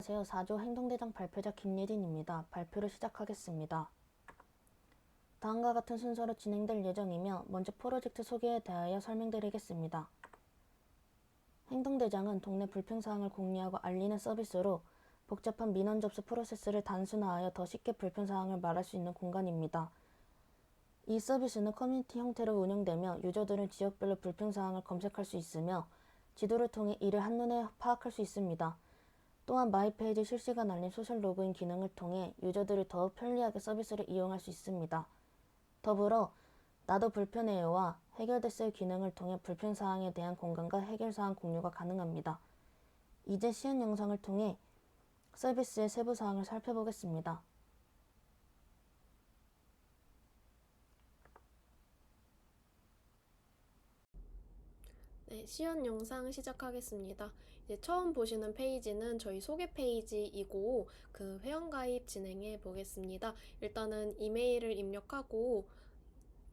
안녕하세요. 4조 행동대장 발표자 김예진입니다. 발표를 시작하겠습니다. 다음과 같은 순서로 진행될 예정이며 먼저 프로젝트 소개에 대하여 설명드리겠습니다. 행동대장은 동네 불평사항을 공유하고 알리는 서비스로 복잡한 민원 접수 프로세스를 단순화하여 더 쉽게 불평사항을 말할 수 있는 공간입니다. 이 서비스는 커뮤니티 형태로 운영되며 유저들은 지역별로 불평사항을 검색할 수 있으며 지도를 통해 이를 한눈에 파악할 수 있습니다. 또한 마이페이지 실시간 알림 소셜 로그인 기능을 통해 유저들이 더욱 편리하게 서비스를 이용할 수 있습니다. 더불어 나도 불편해요와 해결됐어요 기능을 통해 불편사항에 대한 공감과 해결사항 공유가 가능합니다. 이제 시연 영상을 통해 서비스의 세부사항을 살펴보겠습니다. 네, 시연 영상 시작하겠습니다. 이제 처음 보시는 페이지는 저희 소개 페이지이고 그 회원가입 진행해 보겠습니다. 일단은 이메일을 입력하고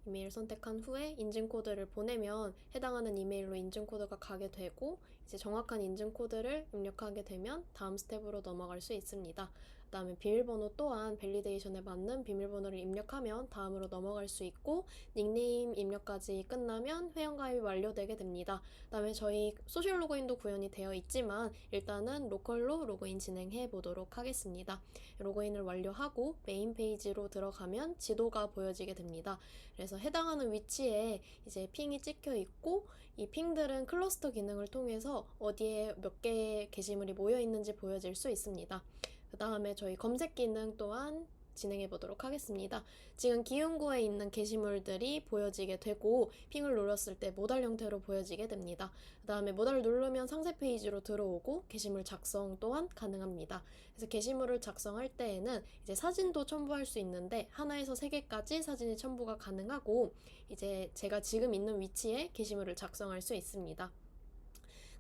이메일 선택한 후에 인증코드를 보내면 해당하는 이메일로 인증코드가 가게 되고 이제 정확한 인증코드를 입력하게 되면 다음 스텝으로 넘어갈 수 있습니다. 그 다음에 비밀번호 또한 밸리데이션에 맞는 비밀번호를 입력하면 다음으로 넘어갈 수 있고 닉네임 입력까지 끝나면 회원가입이 완료되게 됩니다. 그 다음에 저희 소셜 로그인도 구현이 되어 있지만 일단은 로컬로 로그인 진행해 보도록 하겠습니다. 로그인을 완료하고 메인 페이지로 들어가면 지도가 보여지게 됩니다. 그래서 해당하는 위치에 이제 핑이 찍혀 있고 이 핑들은 클러스터 기능을 통해서 어디에 몇 개의 게시물이 모여 있는지 보여질 수 있습니다. 그 다음에 저희 검색 기능 또한 진행해 보도록 하겠습니다. 지금 기흥구에 있는 게시물들이 보여지게 되고 핑을 눌렀을 때 모달 형태로 보여지게 됩니다. 그 다음에 모달을 누르면 상세 페이지로 들어오고 게시물 작성 또한 가능합니다. 그래서 게시물을 작성할 때에는 이제 사진도 첨부할 수 있는데 하나에서 3개까지 사진이 첨부가 가능하고 이제 제가 지금 있는 위치에 게시물을 작성할 수 있습니다.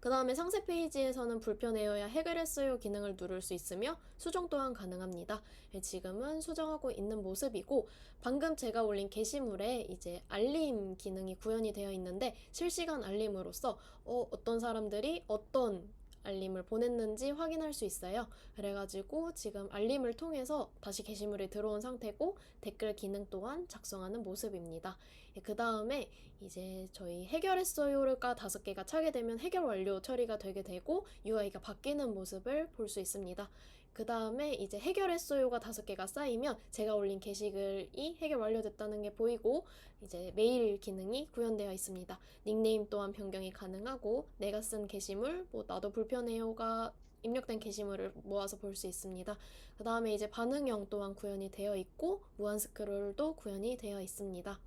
그 다음에 상세 페이지에서는 불편해요야 해결했어요 기능을 누를 수 있으며 수정 또한 가능합니다. 지금은 수정하고 있는 모습이고 방금 제가 올린 게시물에 이제 알림 기능이 구현이 되어 있는데 실시간 알림으로써 어떤 사람들이 어떤 알림을 보냈는지 확인할 수 있어요. 그래가지고 지금 알림을 통해서 다시 게시물이 들어온 상태고 댓글 기능 또한 작성하는 모습입니다. 그 다음에 이제 저희 해결했어요가 5개가 차게 되면 해결 완료 처리가 되게 되고 UI가 바뀌는 모습을 볼 수 있습니다. 그 다음에 이제 해결했어요가 5개가 쌓이면 제가 올린 게시글이 해결 완료됐다는 게 보이고 이제 메일 기능이 구현되어 있습니다. 닉네임 또한 변경이 가능하고 내가 쓴 게시물, 나도 불편해요가 입력된 게시물을 모아서 볼 수 있습니다. 그 다음에 이제 반응형 또한 구현이 되어 있고 무한 스크롤도 구현이 되어 있습니다.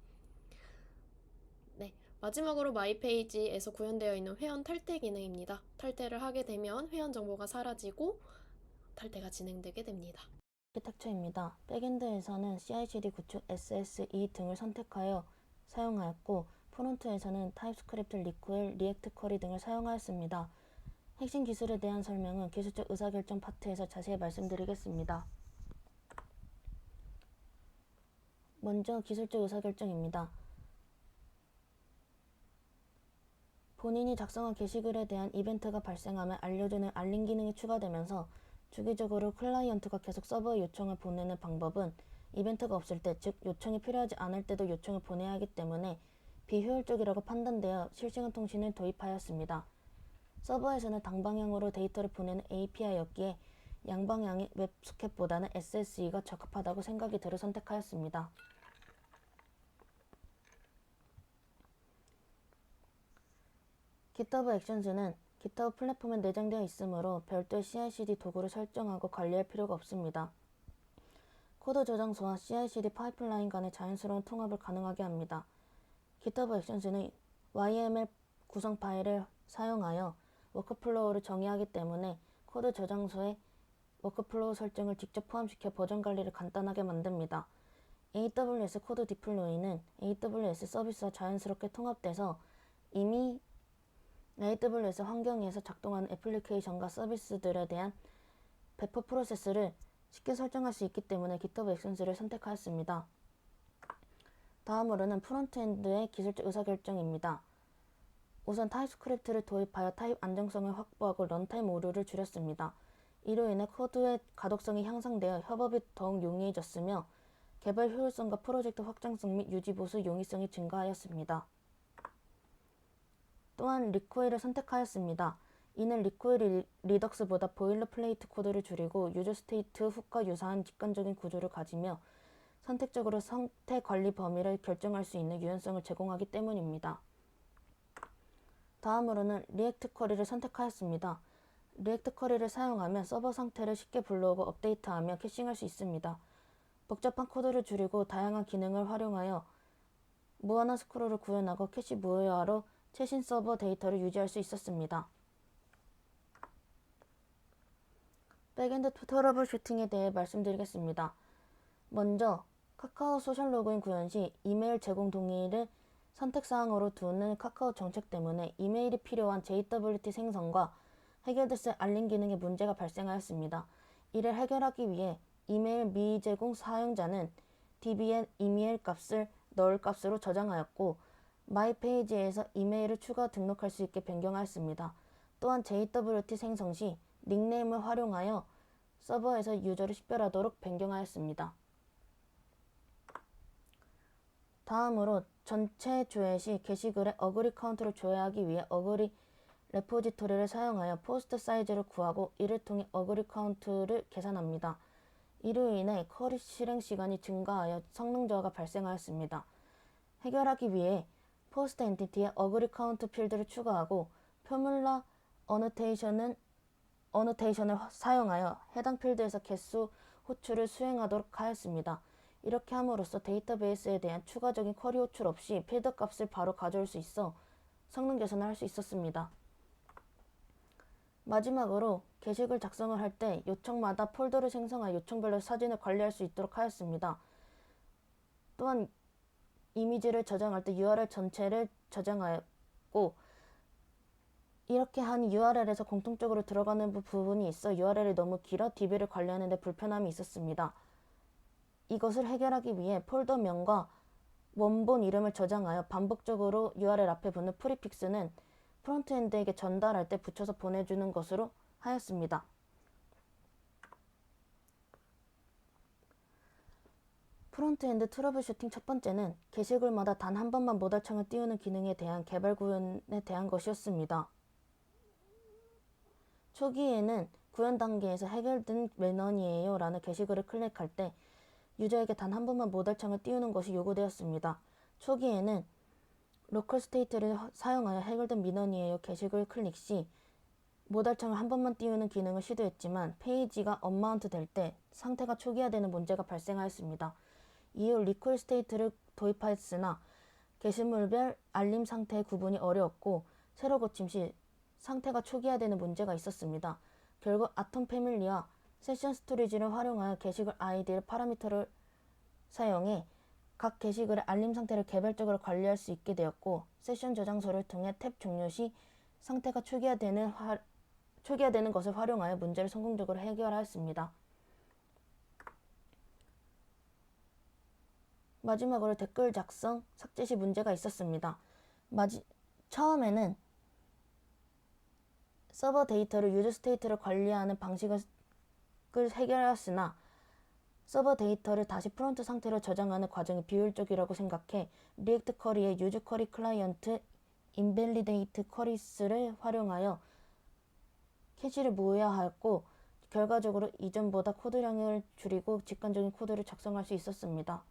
네, 마지막으로 마이페이지에서 구현되어 있는 회원 탈퇴 기능입니다. 탈퇴를 하게 되면 회원 정보가 사라지고 탈퇴가 진행되게 됩니다. 아키텍처입니다. 백엔드에서는 CI/CD 구축, SSE 등을 선택하여 사용하였고 프론트에서는 타입스크립트, 리쿠엘, 리액트 쿼리 등을 사용하였습니다. 핵심 기술에 대한 설명은 기술적 의사결정 파트에서 자세히 말씀드리겠습니다. 먼저 기술적 의사결정입니다. 본인이 작성한 게시글에 대한 이벤트가 발생하면 알려주는 알림 기능이 추가되면서 주기적으로 클라이언트가 계속 서버에 요청을 보내는 방법은 이벤트가 없을 때, 즉 요청이 필요하지 않을 때도 요청을 보내야 하기 때문에 비효율적이라고 판단되어 실시간 통신을 도입하였습니다. 서버에서는 당방향으로 데이터를 보내는 API였기에 양방향의 웹소켓보다는 SSE가 적합하다고 생각이 들어 선택하였습니다. GitHub 액션즈는 GitHub 플랫폼에 내장되어 있으므로 별도의 CI/CD 도구를 설정하고 관리할 필요가 없습니다. 코드 저장소와 CI/CD 파이프라인 간의 자연스러운 통합을 가능하게 합니다. GitHub 액션즈는 YML 구성 파일을 사용하여 워크플로우를 정의하기 때문에 코드 저장소에 워크플로우 설정을 직접 포함시켜 버전 관리를 간단하게 만듭니다. AWS 코드 디플로이는 AWS 서비스와 자연스럽게 통합돼서 이미 AWS 환경에서 작동하는 애플리케이션과 서비스들에 대한 배포 프로세스를 쉽게 설정할 수 있기 때문에 GitHub 액션즈를 선택하였습니다. 다음으로는 프론트엔드의 기술적 의사결정입니다. 우선 타입스크립트를 도입하여 타입 안정성을 확보하고 런타임 오류를 줄였습니다. 이로 인해 코드의 가독성이 향상되어 협업이 더욱 용이해졌으며 개발 효율성과 프로젝트 확장성 및 유지 보수 용이성이 증가하였습니다. 또한 리코일을 선택하였습니다. 이는 리코일 리덕스보다 보일러플레이트 코드를 줄이고 유저 스테이트 훅과 유사한 직관적인 구조를 가지며 선택적으로 상태 관리 범위를 결정할 수 있는 유연성을 제공하기 때문입니다. 다음으로는 리액트 쿼리를 선택하였습니다. 리액트 쿼리를 사용하면 서버 상태를 쉽게 불러오고 업데이트하며 캐싱할 수 있습니다. 복잡한 코드를 줄이고 다양한 기능을 활용하여 무한한 스크롤을 구현하고 캐시 무효화로 최신 서버 데이터를 유지할 수 있었습니다. 백엔드 트러블 슈팅에 대해 말씀드리겠습니다. 먼저 카카오 소셜 로그인 구현 시 이메일 제공 동의를 선택사항으로 두는 카카오 정책 때문에 이메일이 필요한 JWT 생성과 해결됐을 알림 기능에 문제가 발생하였습니다. 이를 해결하기 위해 이메일 미제공 사용자는 db에 이메일 값을 null 값으로 저장하였고 마이 페이지에서 이메일을 추가 등록할 수 있게 변경하였습니다. 또한 JWT 생성 시 닉네임을 활용하여 서버에서 유저를 식별하도록 변경하였습니다. 다음으로 전체 조회 시 게시글에 어그리 카운트를 조회하기 위해 어그리 레포지토리를 사용하여 포스트 사이즈를 구하고 이를 통해 어그리 카운트를 계산합니다. 이로 인해 쿼리 실행 시간이 증가하여 성능 저하가 발생하였습니다. 해결하기 위해 포스트 엔티티에 어그리 카운트 필드를 추가하고 포뮬라 어노테이션을 사용하여 해당 필드에서 개수 호출을 수행하도록 하였습니다. 이렇게 함으로써 데이터베이스에 대한 추가적인 쿼리 호출 없이 필드 값을 바로 가져올 수 있어 성능 개선을 할 수 있었습니다. 마지막으로 게시글 작성을 할 때 요청마다 폴더를 생성하여 요청별로 사진을 관리할 수 있도록 하였습니다. 또한 이미지를 저장할 때 URL 전체를 저장하였고 이렇게 한 URL에서 공통적으로 들어가는 부분이 있어 URL이 너무 길어 DB를 관리하는 데 불편함이 있었습니다. 이것을 해결하기 위해 폴더명과 원본 이름을 저장하여 반복적으로 URL 앞에 붙는 프리픽스는 프론트엔드에게 전달할 때 붙여서 보내주는 것으로 하였습니다. 프론트엔드 트러블 슈팅 첫 번째는 게시글마다 단 한 번만 모달창을 띄우는 기능에 대한 개발 구현에 대한 것이었습니다. 초기에는 구현 단계에서 해결된 민원이에요 라는 게시글을 클릭할 때 유저에게 단 한 번만 모달창을 띄우는 것이 요구되었습니다. 초기에는 로컬 스테이트를 사용하여 해결된 민원이에요 게시글 클릭 시 모달창을 한 번만 띄우는 기능을 시도했지만 페이지가 언마운트 될 때 상태가 초기화되는 문제가 발생하였습니다. 이후 리콜 스테이트를 도입하였으나 게시물별 알림 상태의 구분이 어려웠고 새로 고침 시 상태가 초기화되는 문제가 있었습니다. 결국 아톰 패밀리와 세션 스토리지를 활용하여 게시글 아이디를 파라미터를 사용해 각 게시글의 알림 상태를 개별적으로 관리할 수 있게 되었고 세션 저장소를 통해 탭 종료 시 상태가 초기화되는 것을 활용하여 문제를 성공적으로 해결하였습니다. 마지막으로 댓글 작성, 삭제 시 문제가 있었습니다. 처음에는 서버 데이터를 유저 스테이트를 관리하는 방식을 해결하였으나 서버 데이터를 다시 프론트 상태로 저장하는 과정이 비효율적이라고 생각해 리액트 쿼리의 유즈 쿼리 클라이언트 인밸리데이트 쿼리스를 활용하여 캐시를 무효화하였고 결과적으로 이전보다 코드량을 줄이고 직관적인 코드를 작성할 수 있었습니다.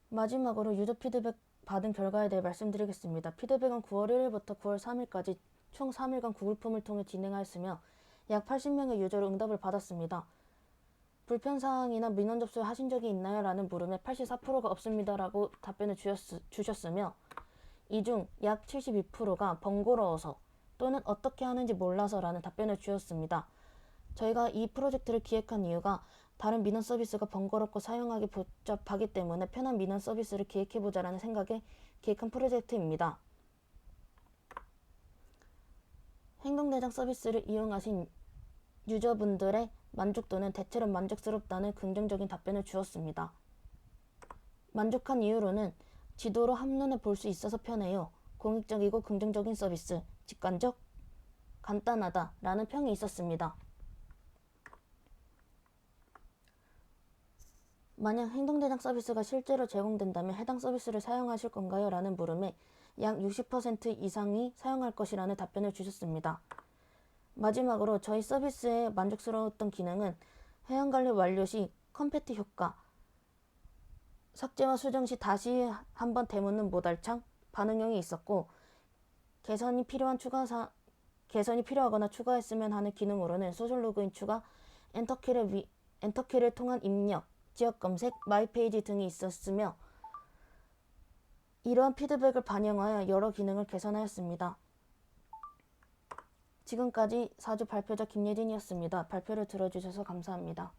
마지막으로 유저 피드백 받은 결과에 대해 말씀드리겠습니다. 피드백은 9월 1일부터 9월 3일까지 총 3일간 구글 폼을 통해 진행하였으며 약 80명의 유저로 응답을 받았습니다. 불편사항이나 민원 접수를 하신 적이 있나요? 라는 물음에 84%가 없습니다. 라고 답변을 주셨으며 이 중 약 72%가 번거로워서 또는 어떻게 하는지 몰라서 라는 답변을 주었습니다. 저희가 이 프로젝트를 기획한 이유가 다른 민원 서비스가 번거롭고 사용하기 복잡하기 때문에 편한 민원 서비스를 기획해보자라는 생각에 기획한 프로젝트입니다. 행동대장 서비스를 이용하신 유저분들의 만족도는 대체로 만족스럽다는 긍정적인 답변을 주었습니다. 만족한 이유로는 지도로 한눈에 볼 수 있어서 편해요. 공익적이고 긍정적인 서비스, 직관적, 간단하다 라는 평이 있었습니다. 만약 행동대장 서비스가 실제로 제공된다면 해당 서비스를 사용하실 건가요? 라는 물음에 약 60% 이상이 사용할 것이라는 답변을 주셨습니다. 마지막으로 저희 서비스의 만족스러웠던 기능은 회원관리 완료 시 컴패트 효과, 삭제와 수정 시 다시 한번 되묻는 모달창, 반응형이 있었고 개선이 필요하거나 추가했으면 하는 기능으로는 소셜 로그인 추가, 엔터키를 통한 입력, 지역 검색, 마이 페이지 등이 있었으며 이러한 피드백을 반영하여 여러 기능을 개선하였습니다. 지금까지 4주 발표자 김예진이었습니다. 발표를 들어주셔서 감사합니다.